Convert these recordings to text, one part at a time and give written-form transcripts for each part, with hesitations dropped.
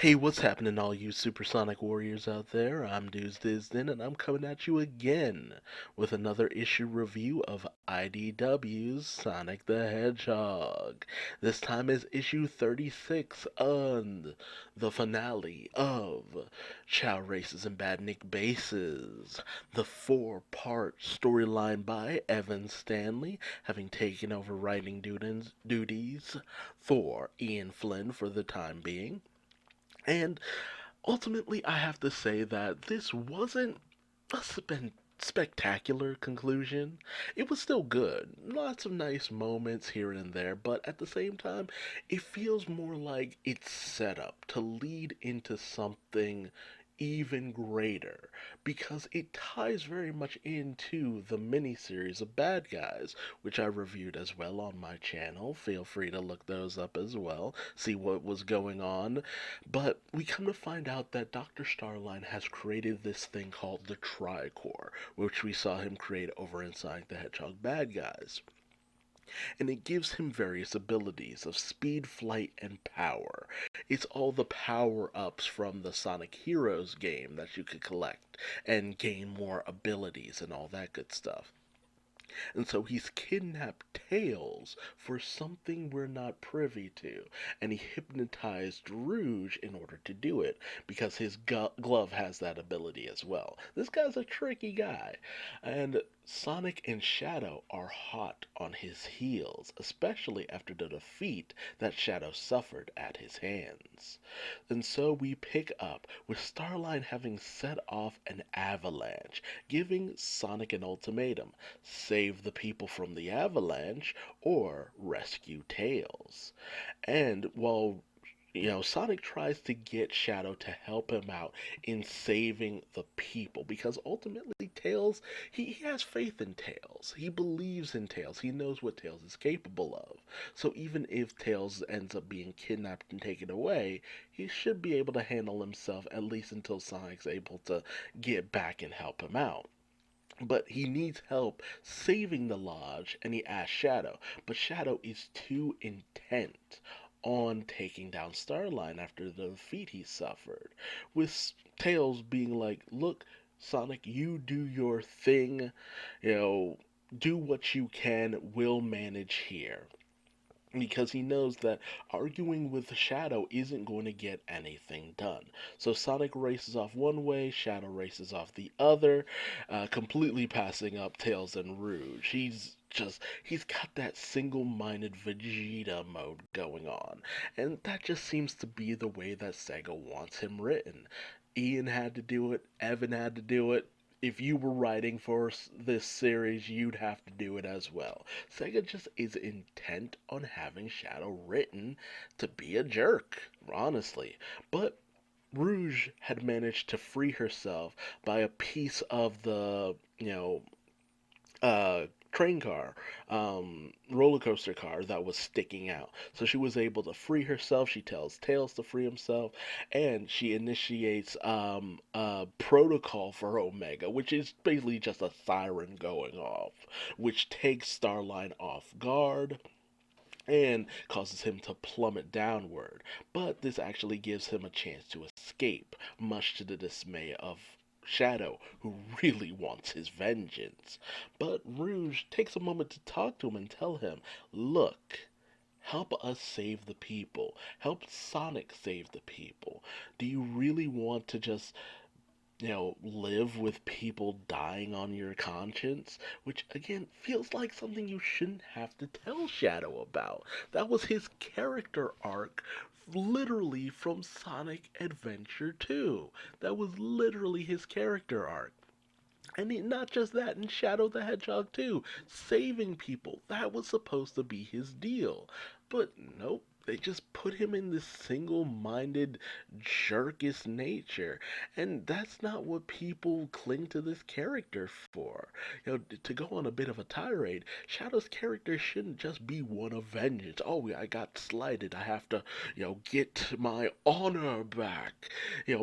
Hey, what's happening, all you supersonic warriors out there? I'm Duuz-Diz-Din, and I'm coming at you again with another issue review of IDW's Sonic the Hedgehog. This time is issue 36 on the finale of Chao Races and Badnik Bases, the four-part storyline by Evan Stanley, having taken over writing duties for Ian Flynn for the time being. And ultimately, I have to say that this wasn't a spectacular conclusion. It was still good. Lots of nice moments here and there, but at the same time, it feels more like it's set up to lead into something even greater because it ties very much into the miniseries of Bad Guys, which I reviewed as well on my channel. Feel free to look those up as well, see what was going on. But we come to find out that Dr. Starline has created this thing called the Tricore, which we saw him create over in Sonic the Hedgehog Bad Guys, and it gives him various abilities of speed, flight, and power. It's all the power ups from the Sonic Heroes game that you could collect and gain more abilities and all that good stuff. And so he's kidnapped Tails for something we're not privy to. And he hypnotized Rouge in order to do it because his glove has that ability as well. This guy's a tricky guy. And Sonic and Shadow are hot on his heels, especially after the defeat that Shadow suffered at his hands. And so we pick up with Starline having set off an avalanche, giving Sonic an ultimatum: save the people from the avalanche or rescue Tails. And while Sonic tries to get Shadow to help him out in saving the people because ultimately Tails, he has faith in Tails. He believes in Tails. He knows what Tails is capable of. So even if Tails ends up being kidnapped and taken away, he should be able to handle himself at least until Sonic's able to get back and help him out. But he needs help saving the lodge, and he asks Shadow. But Shadow is too intent on taking down Starline after the defeat he suffered. With Tails being like, look, Sonic, you do your thing, you know, do what you can, we'll manage here, because he knows that arguing with Shadow isn't going to get anything done. So Sonic races off one way, Shadow races off the other, completely passing up Tails and Rouge. He's got that single-minded Vegeta mode going on, and that just seems to be the way that Sega wants him written. Ian had to do it, Evan had to do it. If you were writing for this series, you'd have to do it as well. Sega just is intent on having Shadow written to be a jerk, honestly. But Rouge had managed to free herself by a piece of the, train car, roller coaster car that was sticking out. So she was able to free herself. She tells Tails to free himself, and she initiates a protocol for Omega, which is basically just a siren going off, which takes Starline off guard and causes him to plummet downward. But this actually gives him a chance to escape, much to the dismay of Shadow, who really wants his vengeance. But Rouge takes a moment to talk to him and tell him, look, help us save the people. Help Sonic save the people. Do you really want to just live with people dying on your conscience, which again feels like something you shouldn't have to tell Shadow about. That was his character arc, literally from Sonic Adventure 2. That was literally his character arc. And not just that, in Shadow the Hedgehog too, saving people, that was supposed to be his deal. But nope, they just put him in this single-minded, jerkish nature, and that's not what people cling to this character for. To go on a bit of a tirade, Shadow's character shouldn't just be one of vengeance. Oh, I got slighted, I have to, get my honor back,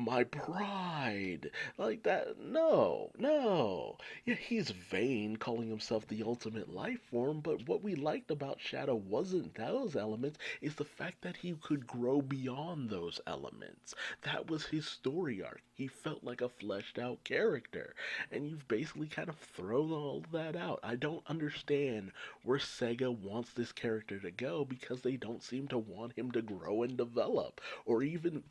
my pride, like that. No, no. Yeah, he's vain, calling himself the ultimate life form, but what we liked about Shadow wasn't those elements, it's the fact that he could grow beyond those elements. That was his story arc. He felt like a fleshed out character. And you've basically kind of thrown all of that out. I don't understand where Sega wants this character to go because they don't seem to want him to grow and develop. Or even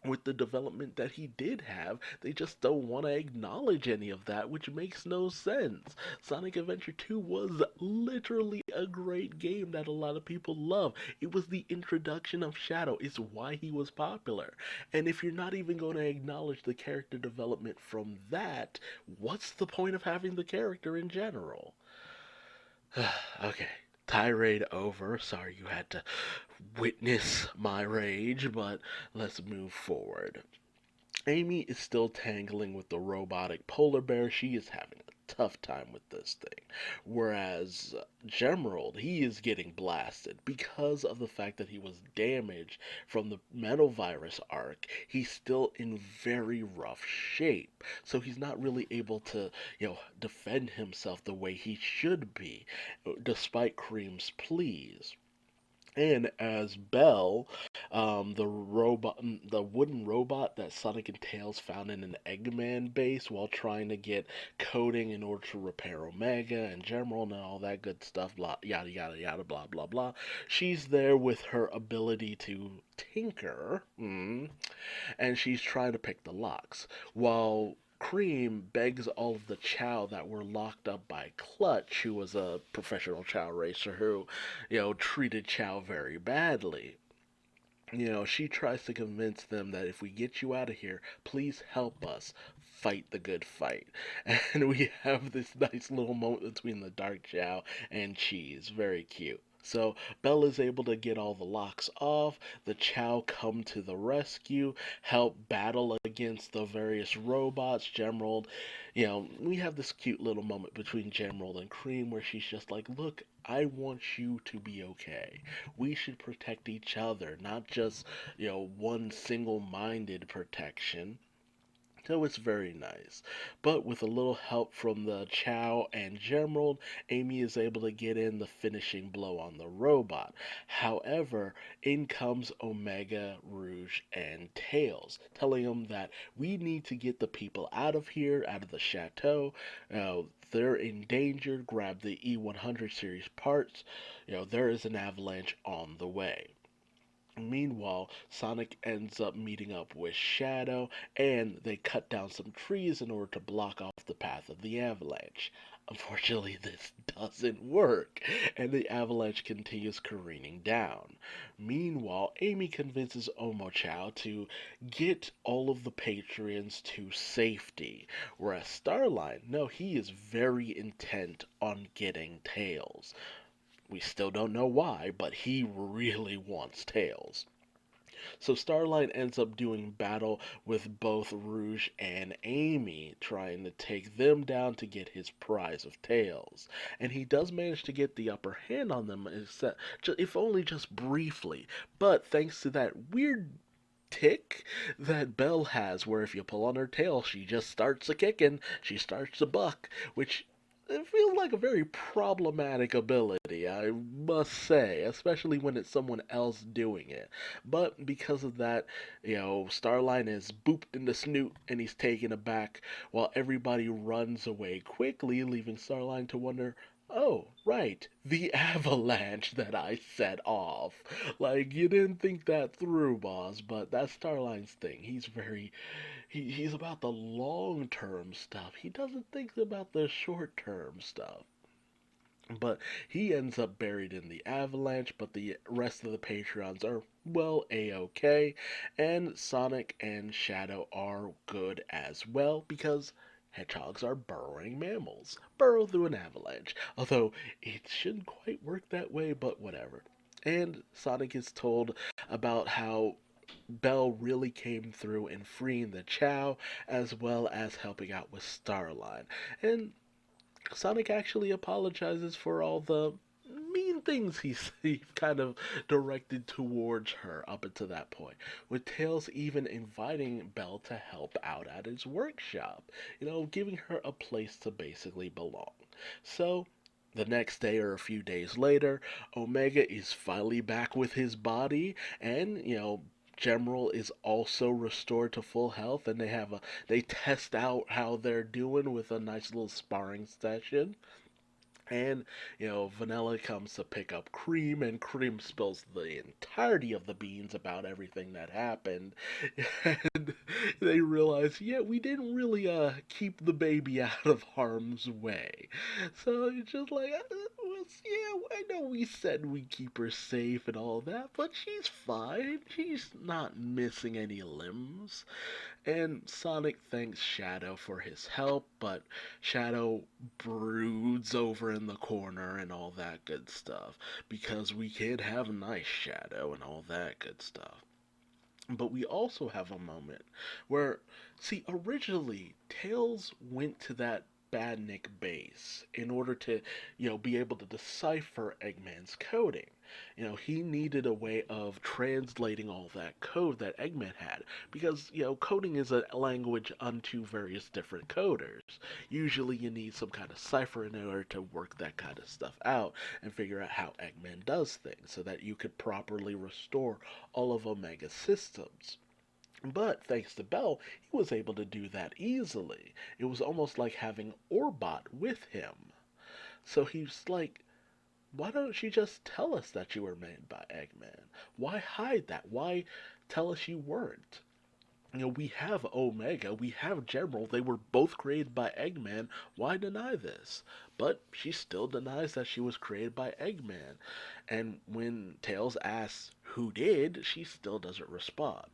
with the development that he did have, they just don't want to acknowledge any of that, which makes no sense. Sonic Adventure 2 was literally a great game that a lot of people love. It was the introduction of Shadow, it's why he was popular. And if you're not even going to acknowledge the character development from that, what's the point of having the character in general? Okay, tirade over. Sorry you had to witness my rage, but let's move forward. Amy is still tangling with the robotic polar bear. She is having a tough time with this thing. Whereas Gemerald, he is getting blasted because of the fact that he was damaged from the metal virus arc. He's still in very rough shape. So he's not really able to, defend himself the way he should be, despite Cream's pleas. And as Belle, the wooden robot that Sonic and Tails found in an Eggman base while trying to get coding in order to repair Omega and Gemerald and all that good stuff, blah yada yada yada, blah blah blah. She's there with her ability to tinker, and she's trying to pick the locks, while Cream begs all of the Chao that were locked up by Clutch, who was a professional Chao racer who, treated Chao very badly. She tries to convince them that if we get you out of here, please help us fight the good fight. And we have this nice little moment between the Dark Chao and Cheese. Very cute. So Belle is able to get all the locks off. The Chao come to the rescue, help battle against the various robots. Gemerald, we have this cute little moment between Gemerald and Cream where she's just like, look, I want you to be okay. We should protect each other, not just, one single-minded protection. So it's very nice. But with a little help from the Chao and Gemerald, Amy is able to get in the finishing blow on the robot. However, in comes Omega, Rouge, and Tails, telling them that we need to get the people out of here, out of the chateau. They're in danger. Grab the E100 series parts. There is an avalanche on the way. Meanwhile, Sonic ends up meeting up with Shadow, and they cut down some trees in order to block off the path of the avalanche. Unfortunately, this doesn't work, and the avalanche continues careening down. Meanwhile, Amy convinces Omochao to get all of the Patrons to safety, whereas Starline, no, he is very intent on getting Tails. We still don't know why, but he really wants Tails. So Starline ends up doing battle with both Rouge and Amy, trying to take them down to get his prize of Tails. And he does manage to get the upper hand on them, if only just briefly. But thanks to that weird tick that Belle has, where if you pull on her tail, she just starts a kicking, she starts to buck, which it feels like a very problematic ability, I must say, especially when it's someone else doing it. But because of that, Starline is booped in the snoot and he's taken aback while everybody runs away quickly, leaving Starline to wonder, oh, right, the avalanche that I set off. Like, you didn't think that through, boss, but that's Starline's thing. He's about the long term stuff. He doesn't think about the short term stuff. But he ends up buried in the avalanche, but the rest of the Patreons are, well, a-okay. And Sonic and Shadow are good as well because hedgehogs are burrowing mammals. Burrow through an avalanche. Although it shouldn't quite work that way, but whatever. And Sonic is told about how Belle really came through in freeing the Chao as well as helping out with Starline. And Sonic actually apologizes for all the mean things he kind of directed towards her up until that point, with Tails even inviting Belle to help out at his workshop, giving her a place to basically belong. So The next day or a few days later, Omega is finally back with his body, and General is also restored to full health, and they test out how they're doing with a nice little sparring session. And, Vanilla comes to pick up Cream, and Cream spills the entirety of the beans about everything that happened. And they realize, yeah, we didn't really keep the baby out of harm's way. So it's just like, yeah, I know we said we keep her safe and all that, but she's fine. She's not missing any limbs. And Sonic thanks Shadow for his help, but Shadow broods over in the corner and all that good stuff. Because we can't have a nice Shadow and all that good stuff. But we also have a moment where, see, originally Tails went to that Badnik base in order to, be able to decipher Eggman's coding. He needed a way of translating all that code that Eggman had because, coding is a language unto various different coders. Usually you need some kind of cipher in order to work that kind of stuff out and figure out how Eggman does things so that you could properly restore all of Omega's systems. But thanks to Belle, he was able to do that easily. It was almost like having Orbot with him. So he's like, why don't you just tell us that you were made by Eggman? Why hide that? Why tell us you weren't? We have Omega, we have General, they were both created by Eggman. Why deny this? But she still denies that she was created by Eggman. And when Tails asks who did, she still doesn't respond.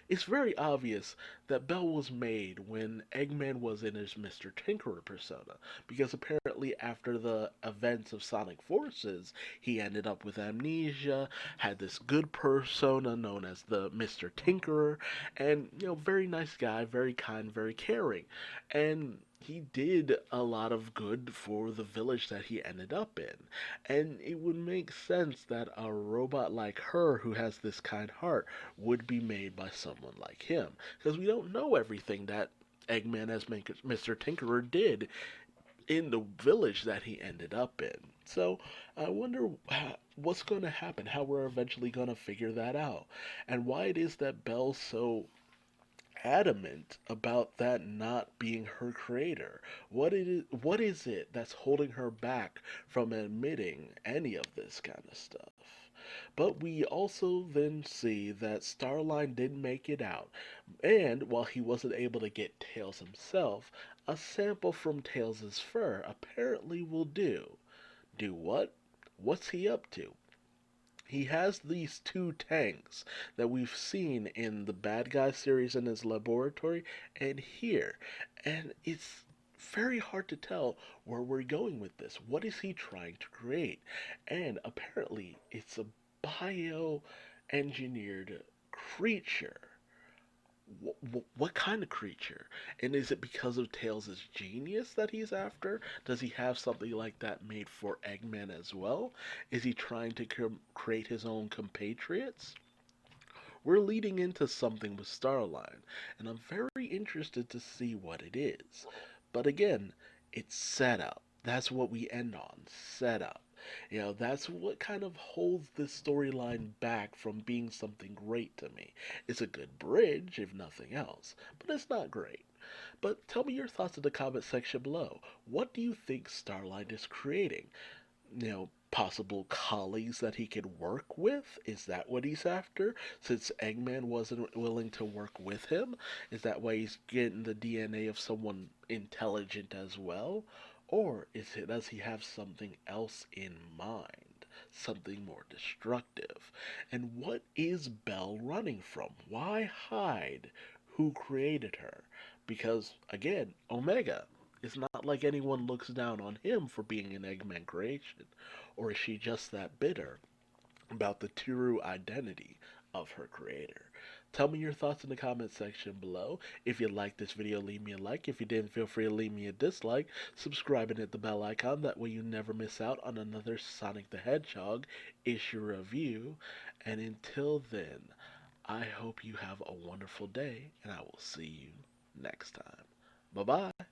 It's very obvious that Belle was made when Eggman was in his Mr. Tinkerer persona, because apparently after the events of Sonic Forces, he ended up with amnesia, had this good persona known as the Mr. Tinkerer, and, very nice guy, very kind, very caring. And he did a lot of good for the village that he ended up in. And it would make sense that a robot like her, who has this kind heart, would be made by someone like him. Because we don't know everything that Eggman as Mr. Tinkerer did in the village that he ended up in. So I wonder what's going to happen, how we're eventually going to figure that out, and why it is that Belle's so adamant about that not being her creator. What is it that's holding her back from admitting any of this kind of stuff? But we also then see that Starline did make it out, and while he wasn't able to get Tails himself, a sample from Tails' fur apparently will do. Do what? What's he up to? He has these two tanks that we've seen in the Bad Guy series in his laboratory and here. And it's very hard to tell where we're going with this. What is he trying to create? And apparently, it's a bio-engineered creature. What kind of creature? And is it because of Tails' genius that he's after? Does he have something like that made for Eggman as well? Is he trying to create his own compatriots? We're leading into something with Starline, and I'm very interested to see what it is. But again, it's setup. That's what we end on, setup. That's what kind of holds this storyline back from being something great to me. It's a good bridge, if nothing else, but it's not great. But tell me your thoughts in the comment section below. What do you think Starlight is creating? Possible colleagues that he could work with? Is that what he's after? Since Eggman wasn't willing to work with him? Is that why he's getting the DNA of someone intelligent as well? Or does he have something else in mind? Something more destructive? And what is Belle running from? Why hide who created her? Because, again, Omega. It's not like anyone looks down on him for being an Eggman creation. Or is she just that bitter about the true identity of her creator? Tell me your thoughts in the comment section below. If you liked this video, leave me a like. If you didn't, feel free to leave me a dislike. Subscribe and hit the bell icon. That way you never miss out on another Sonic the Hedgehog issue review. And until then, I hope you have a wonderful day, and I will see you next time. Bye-bye.